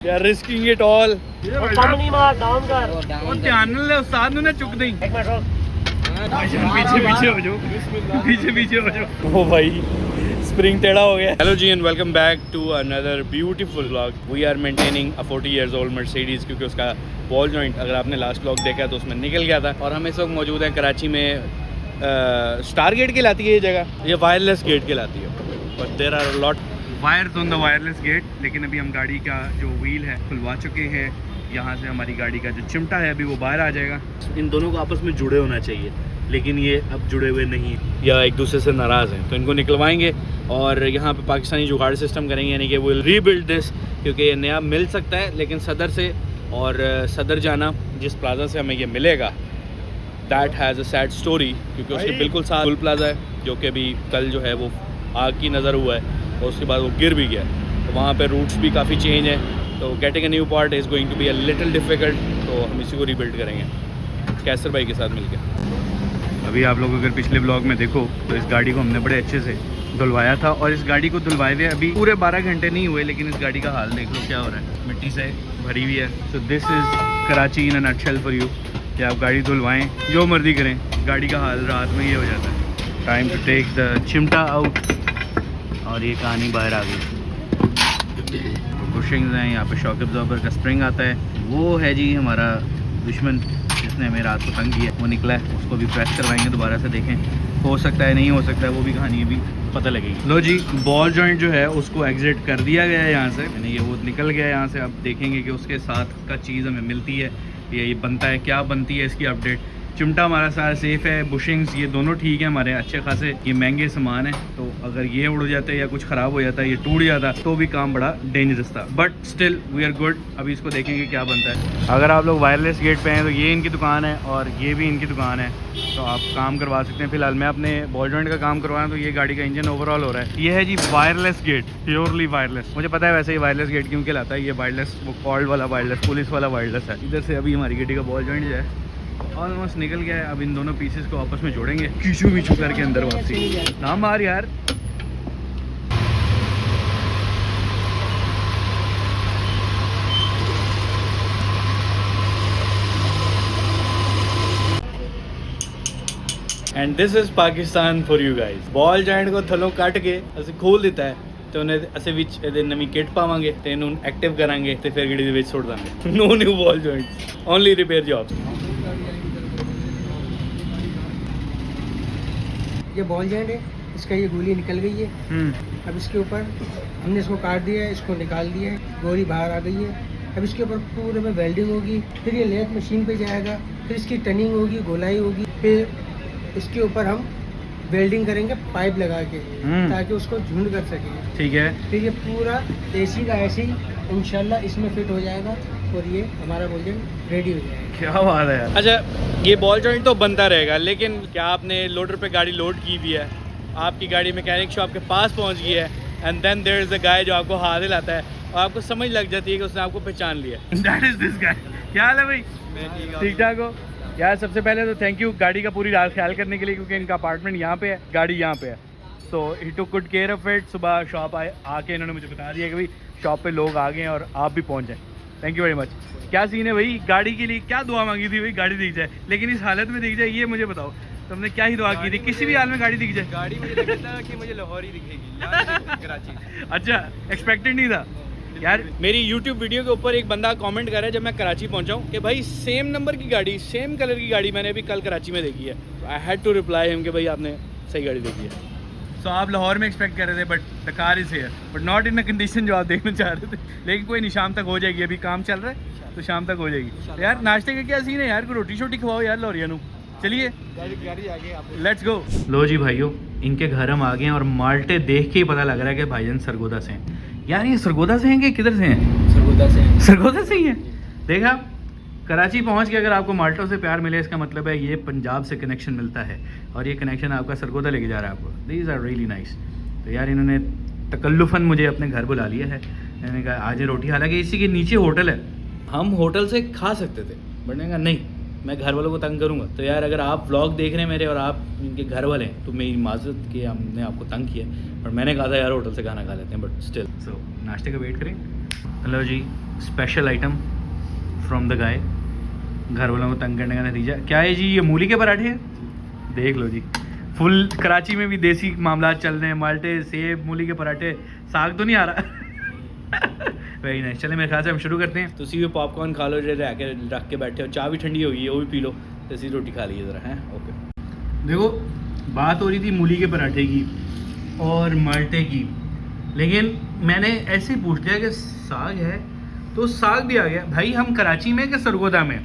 They are risking it all. सामने मार down कर और ध्यान ले उस्ताद ने चुक दी। एक मिनट रुक पीछे हो जाओ, पीछे हो जाओ। ओ भाई स्प्रिंग टेढ़ा हो गया। Hello ji and welcome back to another beautiful vlog. We are maintaining a 40 years old Mercedes क्योंकि उसका बॉल जॉइंट अगर आपने लास्ट व्लॉग देखा तो उसमें निकल गया था। और हम इस वक्त मौजूद हैं कराची में। स्टार गेट कहलाती है ये जगह, ये वायरलेस गेट कहलाती है। But there are lot wires on the wireless gate. लेकिन अभी हम गाड़ी का जो व्हील है खुलवा चुके हैं। यहाँ से हमारी गाड़ी का जो चिमटा है अभी वो बाहर आ जाएगा। इन दोनों को आपस में जुड़े होना चाहिए, लेकिन ये अब जुड़े हुए नहीं हैं या एक दूसरे से नाराज़ हैं, तो इनको निकलवाएंगे और यहाँ पे पाकिस्तानी जुगाड़ सिस्टम करेंगे, यानी कि वो विल रीबिल्ड दिस। क्योंकि ये नया मिल सकता है लेकिन सदर से, और सदर जाना जिस प्लाजा से हमें ये मिलेगा that has a sad story, क्योंकि उसके बिल्कुल साथ गुल प्लाजा है जो कि अभी कल जो है वो आग की नज़र हुआ है और उसके बाद वो गिर भी गया। तो वहाँ पे रूट्स भी काफ़ी चेंज है, तो getting a new part is going to be a little difficult. तो हम इसी को रीबिल्ड करेंगे कैसर भाई के साथ मिलकर। अभी आप लोग अगर पिछले ब्लॉग में देखो तो इस गाड़ी को हमने बड़े अच्छे से धुलवाया था, और इस गाड़ी को धुलवाए हुए अभी पूरे 12 घंटे नहीं हुए, लेकिन इस गाड़ी का हाल देख लो क्या हो रहा है, मिट्टी से भरी हुई है। So this is Karachi in a nutshell for you कि आप गाड़ी धुलवाएं, जो मर्जी करें, गाड़ी का हाल रात में ये हो जाता है। टाइम टू टेक द चिमटा आउट, और ये कहानी बाहर आ गई। बुशिंग्स हैं, यहाँ पे शॉक एब्जॉर्बर का स्प्रिंग आता है। वो है जी हमारा दुश्मन जिसने हमें रात को तंग किया, वो निकला है, उसको भी प्रेस करवाएंगे दोबारा से, देखें हो सकता है नहीं हो सकता है, वो भी कहानी भी पता लगेगी। लो जी, बॉल जॉइंट जो है उसको एग्जिट कर दिया गया है यहाँ से, यानी ये वो निकल गया है यहाँ से। अब देखेंगे कि उसके साथ का चीज़ हमें मिलती है, ये बनता है, क्या बनती है इसकी अपडेट। चिमटा हमारा सारा सेफ़ है, बुशिंग्स ये दोनों ठीक है हमारे, अच्छे खासे। ये महंगे सामान है, तो अगर ये उड़ जाते या कुछ ख़राब हो जाता है, ये टूट जाता तो भी काम बड़ा डेंजरस था, but still we are good. अभी इसको देखेंगे क्या बनता है। अगर आप लोग वायरलेस गेट पे हैं तो ये इनकी दुकान है और ये भी इनकी दुकान है, तो आप काम करवा सकते हैं। फिलहाल मैं अपने बॉल जॉइंट का काम करवा रहा हूँ, तो ये गाड़ी का इंजन ओवरऑल हो रहा है। ये है जी वायरलेस गेट, प्योरली वायरलेस। मुझे पता है वैसे ही वायरलेस गेट क्यों कहलाता है, ये वायरलेस, वो कॉल्ड वाला वायरलेस, पुलिस वाला वायरलेस है। इधर से अभी हमारी गाड़ी का बॉल जॉइंट जो है ऑलमोस्ट निकल गया है। अब इन दोनों पीसेस को आपस में जोड़ेंगे, कीचू मीचू करके अंदर वापसी। ना मार यार। And this is Pakistan for you guys. Ball joint को थलों कट के ਅਸੀਂ खोल देता है, तो उन्हें ਅਸੀਂ ਵਿੱਚ ਇਹਦੇ ਨਵੀਂ ਕਿੱਟ ਪਾਵਾਂਗੇ ਤੇ ਇਹਨੂੰ ਐਕਟਿਵ ਕਰਾਂਗੇ ਤੇ ਫਿਰ ਗੱਡੀ ਦੇ ਵਿੱਚ ਸੁੱਟ ਦਾਂਗੇ। No new ball joints, only repair jobs. ये बॉल जॉइंट है, इसका ये गोली निकल गई है। अब इसके ऊपर हमने इसको काट दिया है, इसको निकाल दिया है, गोली बाहर आ गई है। अब इसके ऊपर पूरे में वेल्डिंग होगी, फिर ये लेथ मशीन पे जाएगा, फिर इसकी टनिंग होगी, गोलाई होगी, फिर इसके ऊपर हम वेल्डिंग करेंगे पाइप लगा के, ताकि उसको झुंड कर सकें। ठीक है। फिर ये पूरा एसी का ऐसे ही इंशाल्लाह इसमें फिट हो जाएगा और ये हमारा बॉल जॉइंट रेडी हो जाएगा। क्या बात है यार। अच्छा, ये बॉल जॉइंट तो बनता रहेगा, लेकिन क्या आपने लोडर पे गाड़ी लोड की भी है, आपकी गाड़ी मैकेनिक शॉप के पास पहुंच गई है, and then there is a guy जो आपको हाथ हिलाता है और आपको समझ लग जाती है कि उसने आपको पहचान लिया। That is this guy. क्या हाल है भाई? ठीक ठाक हो यार? सबसे पहले तो थैंक यू गाड़ी का पूरी रात ख्याल करने के लिए, क्योंकि इनका अपार्टमेंट यहाँ पे है, गाड़ी यहाँ पे है, so he took good care of it. सुबह शॉप आके इन्होंने मुझे बता दिया कि भाई शॉप पे लोग आ गए हैं और आप भी पहुँच जाए। Thank you very much. क्या सीन है भाई, गाड़ी के लिए क्या दुआ मांगी थी भाई, गाड़ी दिख जाए, लेकिन इस हालत में दिख जाए, ये मुझे बताओ तुमने क्या ही दुआ की थी? किसी भी हाल में गाड़ी दिख जाए। गाड़ी मुझे लगा था कि मुझे लाहौर ही दिखेगी, कराची। अच्छा, एक्सपेक्टेड नहीं था यार। मेरी YouTube वीडियो के ऊपर एक बंदा कमेंट कर रहा है जब मैं कराची पहुंचा हूँ कि भाई सेम नंबर की गाड़ी, सेम कलर की गाड़ी मैंने अभी कल कराची में देखी है। I had to reply him कि भाई आपने सही गाड़ी देखी है। सो आप लाहौर में एक्सपेक्ट कर रहे थे, but the car is here, but not in a condition जो आप देखना चाह रहे थे। लेकिन कोई नहीं, शाम तक हो जाएगी, अभी काम चल रहा है तो शाम तक हो जाएगी। तो यार नाश्ते का क्या सीन है यार, कोई रोटी शोटी खवाओ यार लौरिया नू। चलिए लेट्स गो। लो जी भाइयों, इनके घर हम आ गए हैं और माल्टे देख के ही पता लग रहा है कि भाईजान सरगोदा से हैं। यार ये सरगोदा से हैं कि किधर से हैं? सरगोदा से ही हैं। देखा, कराची पहुंच के अगर आपको माल्टों से प्यार मिले, इसका मतलब है ये पंजाब से कनेक्शन मिलता है, और ये कनेक्शन आपका सरगोदा लेके जा रहा है आपको। These are really nice. तो यार इन्होंने तकल्लुफ़न मुझे अपने घर बुला लिया है। मैंने कहा आज रोटी, हालांकि इसी के नीचे होटल है, हम होटल से खा सकते थे, बट मैंने कहा नहीं, मैं घर वालों को तंग करूँगा। तो यार अगर आप व्लॉग देख रहे हैं मेरे और आप इनके घर वाले हैं तो मेरी माजरत कि हमने आपको तंग किया, पर मैंने कहा था यार होटल से खाना खा लेते हैं, बट स्टिल। सो नाश्ते का वेट करें hello ji, special item from the guy. घर वालों को तंग करने का नतीजा क्या है जी? ये मूली के पराठे हैं। देख लो जी, फुल कराची में भी देसी मामला चल रहे हैं। माल्टे, सेब, मूली के पराठे, साग तो नहीं आ रहा। वही नहीं, चले मेरे ख्याल से हम शुरू करते हैं। तो सी पॉपकॉर्न खा लो, जो रख के बैठे हो, चाय भी ठंडी होगी, वो भी पी लो, देसी रोटी खा लीजिए ज़रा। हैं ओके। देखो, बात हो रही थी मूली के पराठे की और माल्टे की, लेकिन मैंने ऐसे ही पूछ लिया कि साग है, तो साग भी आ गया। भाई हम कराची में कि सरगोदा में?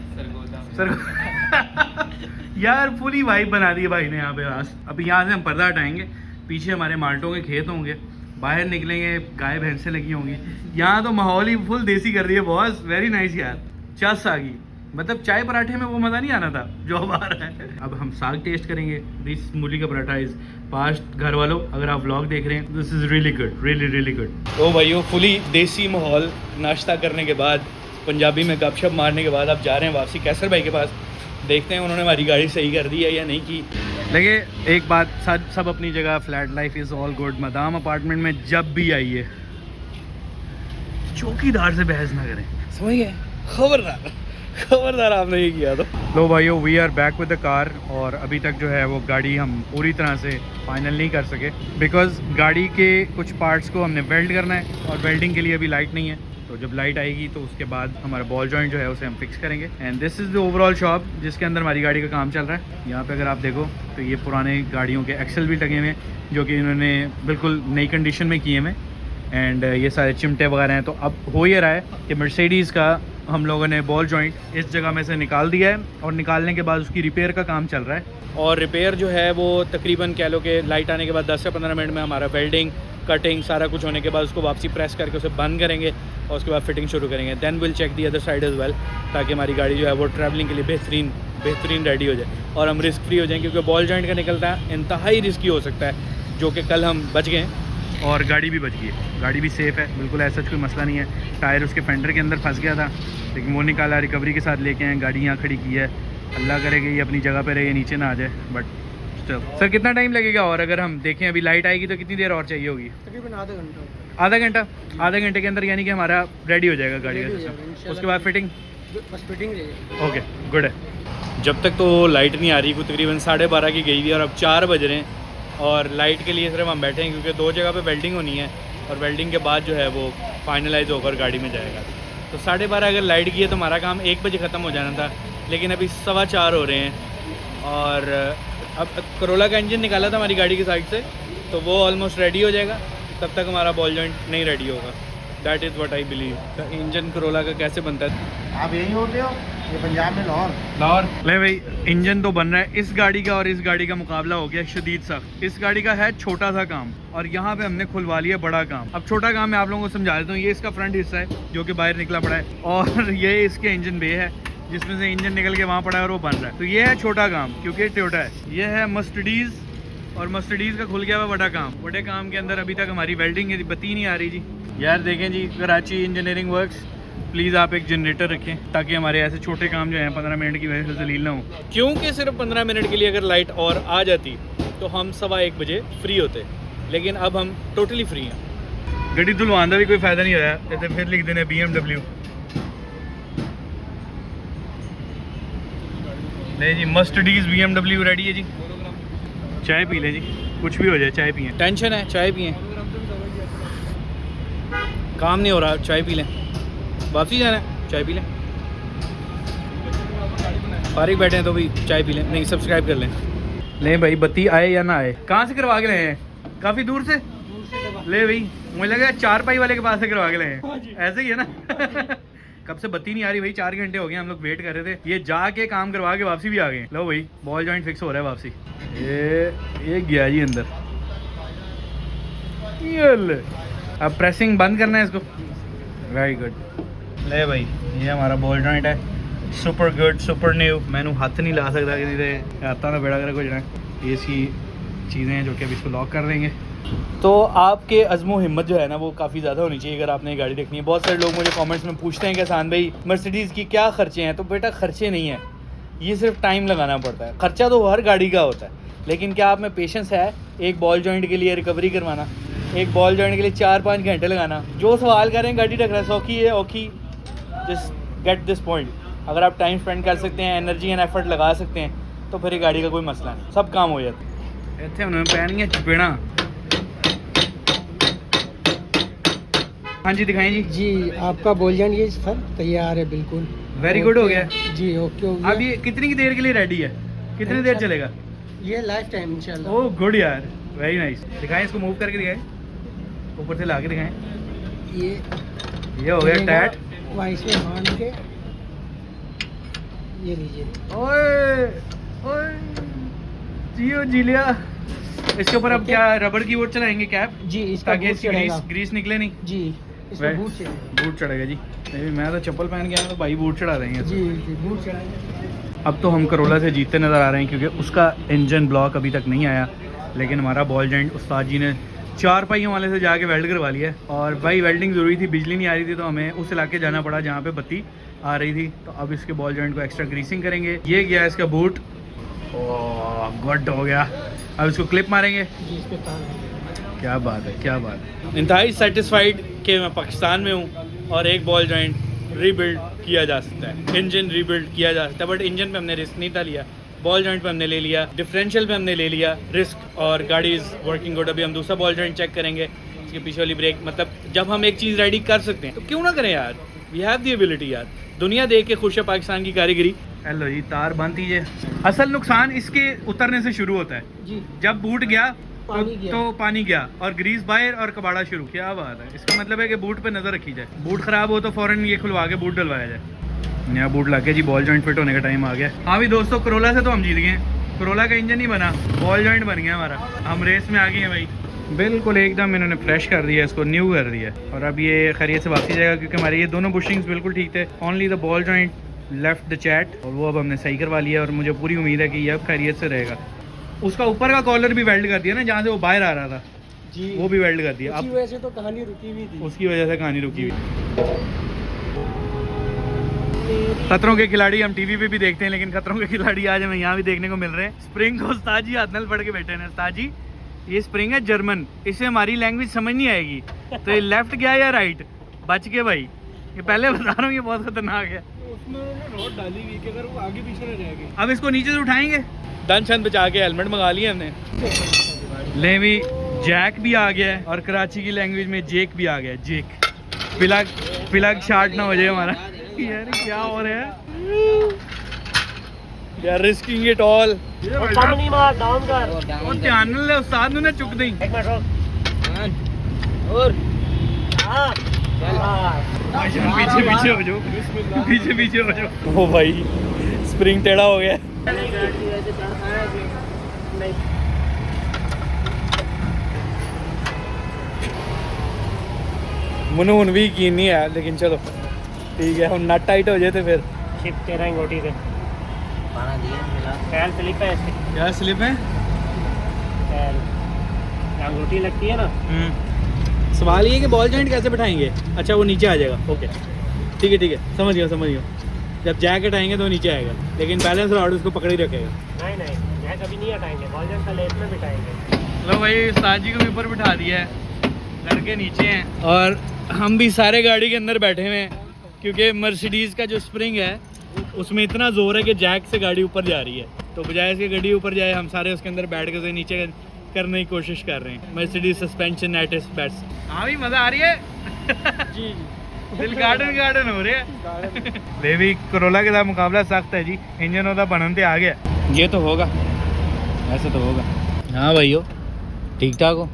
यार पूरी वाइब बना दी है भाई ने यहाँ पे। अब यहाँ से हम पर्दा हटाएंगे, पीछे हमारे माल्टों के खेत होंगे, बाहर निकलेंगे, गाय भैंसें लगी होंगी। यहाँ तो माहौल ही फुल देसी कर दिया बॉस। वेरी नाइस यार। चस आ गई, मतलब चाय पराठे में वो मज़ा नहीं आना था जो अब आ रहा है। अब हम साग टेस्ट करेंगे। दिस मूली का पराठा इज पास्ट। घर वालों, अगर आप व्लॉग देख रहे हैं, this is really good, really really good. तो भाइयों, फुली देसी माहौल, नाश्ता करने के बाद, पंजाबी में गपशप मारने के बाद, अब जा रहे हैं वापसी कैसर भाई के पास। देखते हैं उन्होंने हमारी गाड़ी सही कर दी है या नहीं की। लगे एक बात, सब अपनी जगह, flat life is all good. Madam apartment में जब भी आइए, चौकीदार से बहस ना करें, समझ गए? खबरदार आपने ये किया तो। लो भाइयों, we are back with the car. और अभी तक जो है वो गाड़ी हम पूरी तरह से फाइनल नहीं कर सके, बिकॉज गाड़ी के कुछ पार्ट्स को हमने वेल्ड करना है और वेल्डिंग के लिए अभी लाइट नहीं है। तो जब लाइट आएगी तो उसके बाद हमारा बॉल जॉइंट जो है उसे हम फिक्स करेंगे। And this is the overall shop जिसके अंदर हमारी गाड़ी का काम चल रहा है। यहाँ पे अगर आप देखो तो ये पुराने गाड़ियों के एक्सेल भी लगे हुए हैं, जो कि इन्होंने बिल्कुल नई कंडीशन में किए हुए। एंड ये सारे चिमटे वगैरह हैं। तो अब हो ये रहा है कि मर्सिडीज़ का हम लोगों ने बॉल जॉइंट इस जगह में से निकाल दिया है और निकालने के बाद उसकी रिपेयर का काम चल रहा है। और रिपेयर जो है वो तकरीबन कह लो कि लाइट आने के बाद 10 से 15 मिनट में हमारा वेल्डिंग, कटिंग सारा कुछ होने के बाद उसको वापसी प्रेस करके उसे बंद करेंगे और उसके बाद फिटिंग शुरू करेंगे। Then will check the other side as well, ताकि हमारी गाड़ी जो है वो ट्रैवलिंग के लिए बेहतरीन रेडी हो जाए और हम रिस्क फ्री हो जाएँ। क्योंकि बॉल जॉइंट का निकलता है इंतहाई रिस्की हो सकता है, जो कि कल हम बच गए और गाड़ी भी बच गई है। गाड़ी भी सेफ़ है, बिल्कुल ऐसा कोई मसला नहीं है। टायर उसके फेंडर के अंदर फंस गया था, लेकिन वो निकाला, रिकवरी के साथ लेके आए, गाड़ी यहाँ खड़ी की है। अल्लाह करेगा ये अपनी जगह पे रहे, नीचे ना आ जाए। बट सर कितना टाइम लगेगा? और अगर हम देखें अभी लाइट आएगी तो कितनी देर और चाहिए होगी? तकरीबन आधा घंटे के अंदर यानी कि हमारा रेडी हो जाएगा गाड़ी का सिस्टम। उसके बाद फिटिंग, बस फिटिंग रहेगी। ओके गुड है। जब तक तो लाइट नहीं आ रही, कुछ तकरीबन 12:30 की गई थी और अब 4 बज रहे हैं और लाइट के लिए सिर्फ हम बैठे हैं, क्योंकि 2 जगह पे वेल्डिंग होनी है और वेल्डिंग के बाद जो है वो फाइनलाइज होकर गाड़ी में जाएगा। तो 12:30 अगर लाइट की है तो हमारा काम 1 बजे ख़त्म हो जाना था, लेकिन अभी 4:15 हो रहे हैं। और अब करोला का इंजन निकाला था हमारी गाड़ी की साइड से, तो वो ऑलमोस्ट रेडी हो जाएगा। तब तक हमारा बॉल जॉइंट नहीं रेडी होगा। That is what I believe. Engine Corolla का कैसे बनता है? आप यहीं होते हो? ये पंजाब में लाहौर। ले भाई, इंजन तो बन रहा है। इस गाड़ी का और इस गाड़ी का मुकाबला हो गया शदीद सख्त। इस गाड़ी का है छोटा सा काम और यहाँ पे हमने खुलवा लिया बड़ा काम। अब छोटा काम मैं आप लोगों को समझा देता हूँ। ये इसका फ्रंट हिस्सा है जो कि बाहर निकला पड़ा है, और ये इसके इंजन बे है जिसमें से इंजन निकल के वहाँ पड़ा है और वो बन रहा है। तो ये है छोटा काम, क्योंकि टोयोटा है। ये है मर्सिडीज़, और मर्सिडीज़ का खुल गया हुआ बड़ा काम। बड़े काम के अंदर अभी तक हमारी वेल्डिंग की बत्ती नहीं आ रही जी। यार देखें जी, कराची इंजीनियरिंग वर्क्स, प्लीज़ आप एक जनरेटर रखें ताकि हमारे ऐसे छोटे काम जो हैं 15 मिनट की वजह से जलील ना हो। क्योंकि सिर्फ 15 मिनट के लिए अगर लाइट और आ जाती तो हम 1:15 बजे फ्री होते, लेकिन अब हम टोटली फ्री हैं। गड्डी धुलवान का भी कोई फ़ायदा नहीं होया, जैसे फिर लिख देने BMW। नहीं जी, मर्सिडीज़ BMW रेडी है जी। चाय पी लें जी, कुछ भी हो जाए चाय पिए। टेंशन है, चाय पिए। काम नहीं हो रहा, चाय पी लें। वापसी जाना है, चाय पी लें। फारिग बैठे हैं तो भी चाय पी लें। नहीं, सब्सक्राइब कर लें। ले भाई, बत्ती आए या ना आए। कहाँ से करवा के लाए हैं? काफ़ी दूर से। ले भाई, मुझे लगा 4 पाई वाले के पास से करवा के लाए हैं। ऐसे ही है ना। कब से बत्ती नहीं आ रही भाई, 4 घंटे हो गए हम लोग वेट कर रहे थे। ये जाके काम करवा के वापसी भी आ गए। लो भाई, बॉल जॉइंट फिक्स हो रहा है वापसी। ये गया जी अंदर। ये ले, अब प्रेसिंग बंद करना है इसको। Very good. ले भाई, ये हमारा बॉल जॉइंट है। Super good, super new. मैंने हाथ नहीं ला सकता कि नहीं आता ना बेड़ा कर कुछ ना। ये सी चीज़ें हैं जो कि अभी इसको लॉक कर देंगे। तो आपके अज़्मो हिम्मत जो है ना वो काफ़ी ज़्यादा होनी चाहिए अगर आपने ये गाड़ी देखनी है। बहुत सारे लोग मुझे कमेंट्स में पूछते हैं कि आसान भाई मर्सिडीज़ की क्या खर्चे हैं। तो बेटा खर्चे नहीं है, ये सिर्फ टाइम लगाना पड़ता है। खर्चा तो हर गाड़ी का होता है, लेकिन क्या आप में पेशेंस है एक बॉल जॉइंट के लिए रिकवरी करवाना? एक बॉल जॉइंट के लिए 4-5 घंटे लगाना। जो सवाल करें गाड़ी रख रहा है सौखी है औखी, जस्ट गेट दिस पॉइंट। अगर आप टाइम स्पेंड कर सकते हैं, एनर्जी एंड एफर्ट लगा सकते हैं, तो फिर ये गाड़ी का कोई मसला नहीं, सब काम हो जाता है। इतने उन्होंने पैनियाँ चपेड़ा। हाँ जी दिखाएं जी। जी आपका बॉल जॉइंट ये सर तैयार है बिल्कुल। वेरी गुड हो गया जी, ओके हो गया। अब ये कितनी की देर के लिए रेडी है, कितनी देर चलेगा? ये लाइफ टाइम इंशाल्लाह। ओह गुड यार, वेरी नाइस। दिखाएं इसको, मूव करके दिखाएं, ऊपर से ला के दिखाएं। ये हो गया टैट। वहाँ इसमें बांध के ये लीजिए। ओए ओए जियो जिलिया। इसके ऊपर अब क्या रबड़ की वोट चलाएंगे कैप जी, इसका ताकि बूट इसकी चढ़ेगा। ग्रीस निकले नहीं। जी इसमें बूट चढ़ेगा। बूट चढ़ेगा जी। नहीं, मैं तो चप्पल पहन के आया तो भाई बूट चढ़ा देंगे। जी जी बूट चढ़ाएंगे। अब तो हम करोला से जीतते नज़र आ रहे हैं क्योंकि उसका इंजन ब्लॉक अभी तक नहीं आया, लेकिन हमारा बॉल जॉइंट उस्ताद जी ने 4 पहियों वाले से जाके वेल्ड करवा लिया है। और भाई वेल्डिंग ज़रूरी थी, बिजली नहीं आ रही थी, तो हमें उस इलाके जाना पड़ा जहाँ पे बत्ती आ रही थी। तो अब इसके बॉल जॉइंट को एक्स्ट्रा ग्रीसिंग करेंगे। ये गया इसका बूट, ओह गुड हो गया। अब इसको क्लिप मारेंगे। जी इसके तार। क्या बात है, क्या बात है। इंतहाई सेटिस्फाइड कि मैं पाकिस्तान में हूँ और एक बॉल जॉइंट रीबिल्ड किया जा सकता है, इंजन रीबिल्ड किया जा सकता है। बट इंजन पे हमने रिस्क नहीं था लिया, बॉल जॉइंट पे हमने ले लिया, डिफरेंशियल पे हमने ले लिया रिस्क, और गाड़ी इज़ वर्किंग गुड। अभी हम दूसरा बॉल जॉइंट चेक करेंगे, इसके पीछे वाली ब्रेक। मतलब जब हम एक चीज़ रेडी कर सकते हैं तो क्यों ना करें यार, वी हैव दी एबिलिटी यार। दुनिया देख के खुश है पाकिस्तान की कारीगरी। हेलो जी, तार बंद कीजिए। असल नुकसान इसके उतरने से शुरू होता है। जी जब बूट गया पानी गया। तो पानी गया और ग्रीस बाहर और कबाड़ा शुरू। क्या बात है। इसका मतलब है कि बूट पे नज़र रखी जाए, बूट ख़राब हो तो फ़ौरन ये खुलवा के बूट डलवाया जाए। नया बूट लग गया जी, बॉल जॉइंट फिट होने का टाइम आ गया। हाँ भी दोस्तों, करोला से तो हम जीत गए। करोला का इंजन ही बना, बॉल जॉइंट बन गया हमारा। हम रेस में आ गए हैं भाई, बिल्कुल एकदम इन्होंने फ्रेश कर दिया, इसको न्यू कर दिया। और अब ये खैरियत से वापसी जाएगा क्योंकि हमारे ये दोनों बुशिंग्स बिल्कुल ठीक थे। Only the ball joint left the chat, और वो अब हमने सही करवा लिया। और मुझे पूरी उम्मीद है कि ये अब खैरियत से रहेगा। उसका ऊपर का कॉलर भी वेल्ड कर दिया ना, जहाँ से वो बाहर आ रहा था जी, वो भी वेल्ड कर दिया। उसकी अब वजह से तो कहानी रुकी हुई थी। उसकी वजह से कहानी रुकी हुई। खतरों के खिलाड़ी हम टीवी पे भी देखते हैं, लेकिन खतरों के खिलाड़ी आज हमें यहाँ भी देखने को मिल रहे हैं। स्प्रिंग को उस्ताद जी हाथ नल पढ़ के बैठे हैं। उस्ताद जी ये स्प्रिंग है जर्मन, इसे हमारी लैंग्वेज समझ नहीं आएगी, तो ये लेफ्ट गया या राइट? बच के भाई, ये पहले बता रहा हूँ, ये बहुत खतरनाक है। उसमें उन्होंने रॉड डाली हुई कि अगर वो आगे पीछे न जाएगी। अब इसको नीचे से उठाएंगे, दन शन बचा के हेलमेट मंगा लिया हमने। ले भी जैक भी आ गया है, और कराची की लैंग्वेज में जेक भी आ गया है। जेक पिलग शार्ट ना हो जाए हमारा। यार क्या हो रहा है, they are risking it all. नहीं मार, डाउन कर। और ध्यान न ले उस्ताद ने चुक दी। एक मिनट रुक। और हां चल पीछे पीछे हो जाओ, पीछे पीछे हो जाओ। ओ भाई स्प्रिंग टेढ़ा हो गया। मनून भी यकीन नहीं है, लेकिन चलो ठीक है। हम नट टाइट हो जाए तो फिर शिफ्ट तेरा अंगूठी पे पाना दिया मिला। पैर स्लिप है इसकी। क्या स्लिप है? पैर अंगूठी लगती है ना। सवाल ये कि बॉल जॉइंट कैसे बैठाएंगे? अच्छा वो नीचे आ जाएगा, ओके ठीक है ठीक है, समझ गया समझ गया। जब जैक हटाएंगे तो वो नीचे आएगा, लेकिन बैलेंस रॉड उसको पकड़ ही रखेगा। नहीं नहीं जैक अभी नहीं हटाएंगे, बॉल जॉइंट का लेस में बिठाएंगे। लो भाई उस्ताद जी को भी ऊपर बिठा दिया है, लड़के नीचे हैं और हम भी सारे गाड़ी के अंदर बैठे हुए हैं, क्योंकि मर्सिडीज़ का जो स्प्रिंग है उसमें इतना जोर है कि जैक से गाड़ी ऊपर जा रही है। तो बजाय इसके गाड़ी ऊपर जाए, हम सारे उसके अंदर बैठ के उसे नीचे करने की कोशिश कर रहे हैं। Mercedes suspension at its best. हाँ भी मज़ा आ रही है जी दिल गार्डन हो रहे हैं। बेबी करोला के साथ मुकाबला सख्त है जी, इंजन होता बनते आ गया। ये तो होगा, ऐसा तो होगा। हाँ भाइयों ठीक ठाक हो,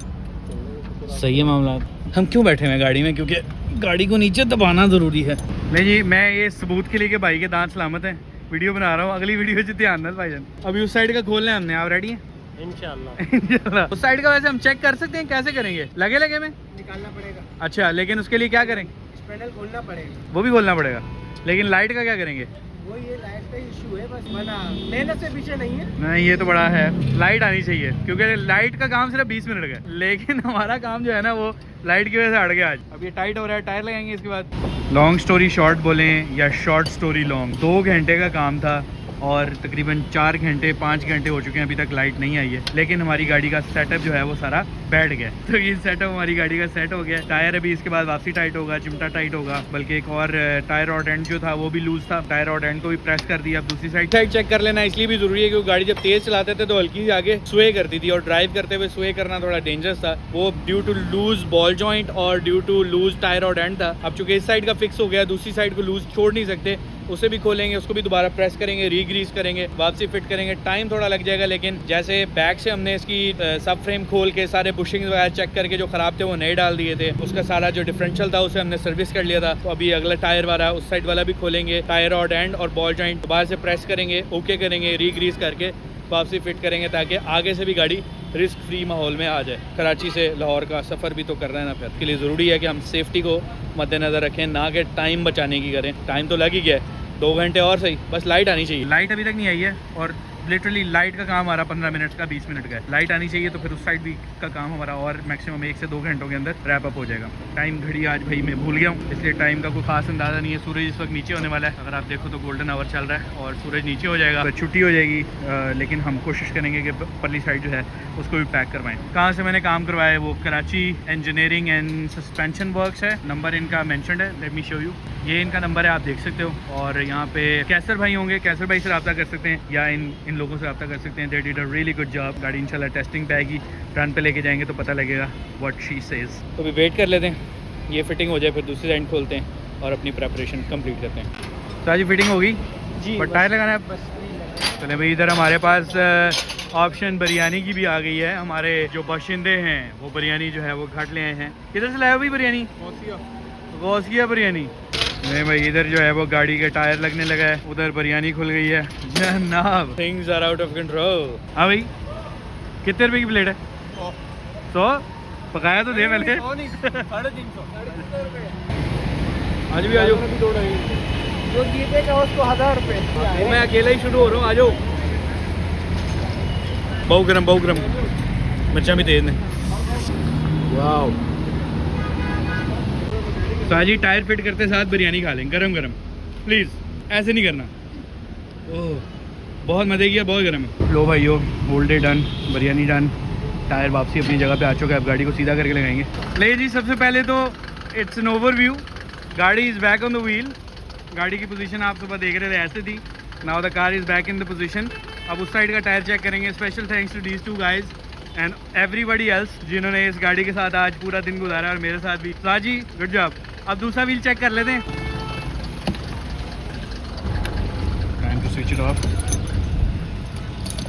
सही है मामला। हम क्यों बैठे हुए हैं गाड़ी में? क्योंकि गाड़ी को नीचे दबाना ज़रूरी है। नहीं जी, मैं ये सबूत के लिए कि भाई के दांत सलामत हैं वीडियो बना रहा हूँ। अगली वीडियो से ध्यान ना भाईजान। अभी उस साइड का खोलना है हमने, आप रेडी हैं? इंशाल्लाह। उस साइड का वैसे हम चेक कर सकते हैं, कैसे करेंगे? लगे में निकालना पड़ेगा। अच्छा, लेकिन उसके लिए क्या करें? पैडल खोलना पड़ेगा। वो भी खोलना पड़ेगा, लेकिन लाइट का क्या करेंगे? वो ये लाइट का इशू है बस, वरना मेहनत से पीछे नहीं है। नहीं ये तो बड़ा है, लाइट आनी चाहिए, क्योंकि लाइट का काम सिर्फ 20 मिनट का है, लेकिन हमारा काम जो है ना वो लाइट की वजह से अड़ गया आज। अब ये टाइट हो रहा है, टायर लगाएंगे इसके बाद। लॉन्ग स्टोरी शॉर्ट बोलें या शॉर्ट स्टोरी लॉन्ग, 2 घंटे का काम था और तकरीबन 4 घंटे 5 घंटे हो चुके हैं, अभी तक लाइट नहीं आई है। लेकिन हमारी गाड़ी का सेटअप जो है वो सारा बैठ गया। तो ये सेटअप हमारी गाड़ी का सेट हो गया। टायर अभी इसके बाद वापसी टाइट होगा, चिमटा टाइट होगा, बल्कि एक और टायर रॉड एंड जो था वो भी लूज था। टायर रॉड एंड को भी प्रेस कर दिया। अब दूसरी साइड चेक कर लेना इसलिए भी जरूरी है क्योंकि गाड़ी जब तेज चलाते थे तो हल्की आगे स्वे करती थी और ड्राइव करते हुए स्वे करना थोड़ा डेंजरस था। वो due to loose ball joint और due to loose tyre rod end था। अब चूंकि इस साइड का फिक्स हो गया, दूसरी साइड को लूज छोड़ नहीं सकते, उसे भी खोलेंगे, उसको भी दोबारा प्रेस करेंगे, रीग्रीस करेंगे, वापसी फिट करेंगे। टाइम थोड़ा लग जाएगा, लेकिन जैसे बैक से हमने इसकी सब फ्रेम खोल के सारे बुशिंग वगैरह चेक करके जो खराब थे वो नए डाल दिए थे। उसका सारा जो डिफरेंशियल था उसे हमने सर्विस कर लिया था। तो अभी अगला टायर वाला उस साइड वाला भी खोलेंगे, टायर रॉड एंड और बॉल जॉइंट दोबारा से प्रेस करेंगे, ओके करेंगे, रीग्रीस करके वापसी फिट करेंगे ताकि आगे से भी गाड़ी रिस्क फ्री माहौल में आ जाए। कराची से लाहौर का सफ़र भी तो करना है ना, फिर इसके लिए ज़रूरी है कि हम सेफ्टी को मद्देनज़र रखें, ना कि टाइम बचाने की करें। टाइम तो लग ही गया है, 2 घंटे और सही, बस लाइट आनी चाहिए। लाइट अभी तक नहीं आई है और लिटरली लाइट का काम हमारा 15 मिनट का 20 मिनट का है। लाइट आनी चाहिए तो फिर उस साइड भी का काम हमारा और मैक्सिमम 1 से 2 घंटों के अंदर रैप अप हो जाएगा। टाइम घड़ी आज भाई मैं भूल गया हूँ, इसलिए टाइम का कोई खास अंदाज़ा नहीं है। सूरज इस वक्त नीचे होने वाला है, अगर आप देखो तो गोल्डन आवर चल रहा है और सूरज नीचे हो जाएगा तो छुट्टी हो जाएगी। लेकिन हम कोशिश करेंगे कि परली साइड जो है उसको भी पैक करवाएं। कहाँ से मैंने काम करवाया है वो Karachi engineering and suspension works है। नंबर इनका मैंशनड है, लेट मी शो यू। ये इनका नंबर है, आप देख सकते हो। और यहाँ पे कैसर भाई होंगे, कैसर भाई से रब्ता कर सकते हैं या इन लोगों से रब्ता कर सकते हैं। They did a really good job. गाड़ी इंशाल्लाह टेस्टिंग पे आएगी, रन पे लेके जाएंगे तो पता लगेगा व्हाट शी सेज। तो अभी वेट कर लेते हैं, ये फिटिंग हो जाए फिर दूसरी साइड खोलते हैं और अपनी प्रेपरेशन कंप्लीट करते हैं। तो आज फिटिंग होगी जी, बट टायर लगाना है बस। चले भाई, इधर हमारे पास ऑप्शन बिरयानी की भी आ गई है। हमारे जो बाशिंदे हैं वो बिरयानी जो है वो घाट ले आए हैं। किधर से लाए हो भाई बिरयानी? गौसिया बिरयानी। नहीं भाई, इधर जो है वो गाड़ी के टायर लगने लगा है, उधर बिरयानी खुल गई है जनाब। Things are out of control. हाँ भाई, कितने रुपए की प्लेट है? 100। पकाया तो दे पहले। 350। आज भी आ जाओ, जो जीतेगा उसको 1000 रुपये। मैं अकेला ही शुरू हो रहा हूँ, आ जाओ। बहु गरम मिर्चा भी तेज ने। वाह, तो आज ही टायर फिट करते साथ बिरयानी खा लें गरम प्लीज़, ऐसे नहीं करना। ओह, बहुत मज़े किया, बहुत गर्म है। लो भाइयों, whole day done, biryani done, tyre वापसी अपनी जगह पे आ चुका है। अब गाड़ी को सीधा करके लगाएंगे। ले जी, सबसे पहले तो इट्स एन ओवरव्यू। गाड़ी is back on the wheel. गाड़ी की पोजीशन आप सुबह देख रहे थे ऐसे थी। Now the car is back in the position. अब उस साइड का टायर चेक करेंगे। Special thanks to these 2 guys and everybody else जिन्होंने इस गाड़ी के साथ आज पूरा दिन गुजारा और मेरे साथ भी। साजी गुड जॉब। अब दूसरा व्हील चेक कर लेते हैं। Time to switch it off.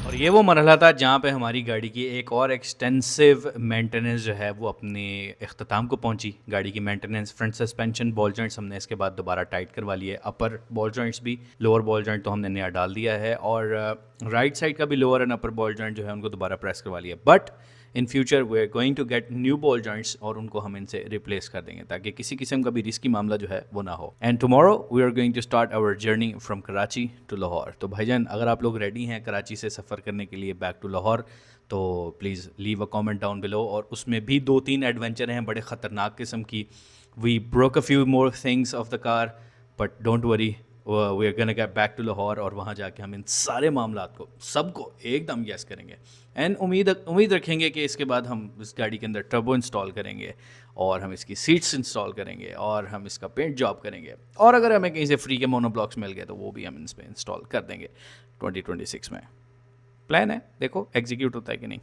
और ये वो मरहला था जहाँ पे हमारी गाड़ी की एक और एक्सटेंसिव मेंटेनेंस जो है वो अपने इख्तिताम को पहुँची। गाड़ी की maintenance, front suspension ball joints हमने इसके बाद दोबारा टाइट करवा लिए। अपर बॉल जॉइंट्स भी, लोअर बॉल जॉइंट तो हमने नया डाल दिया है और राइट साइड का भी lower and upper ball joint जो है उनको दोबारा प्रेस करवा लिया। But in future we are going to get new ball joints और उनको हम इनसे रिप्लेस कर देंगे ताकि किसी किस्म का भी रिस्की मामला जो है वो ना हो। And tomorrow we are going to start our journey from Karachi to Lahore. तो भाईजान, अगर आप लोग रेडी हैं कराची से सफ़र करने के लिए बैक टू लाहौर तो please leave a comment down below. और उसमें भी 2-3 एडवेंचर हैं बड़े ख़तरनाक किस्म की। We broke a few more things of the car, but don't worry, we are gonna get back to Lahore और वहाँ जाके हम इन सारे मामलात को सबको एकदम यस करेंगे। एंड उम्मीद रखेंगे कि इसके बाद हम इस गाड़ी के अंदर टर्बो इंस्टॉल करेंगे और हम इसकी सीट्स इंस्टॉल करेंगे और हम इसका पेंट जॉब करेंगे। और अगर हमें कहीं से फ्री के मोनोब्लॉक्स मिल गए तो वो भी हम इस पर इंस्टॉल कर देंगे 2026 में। प्लान है, देखो एग्जीक्यूट होता है कि नहीं।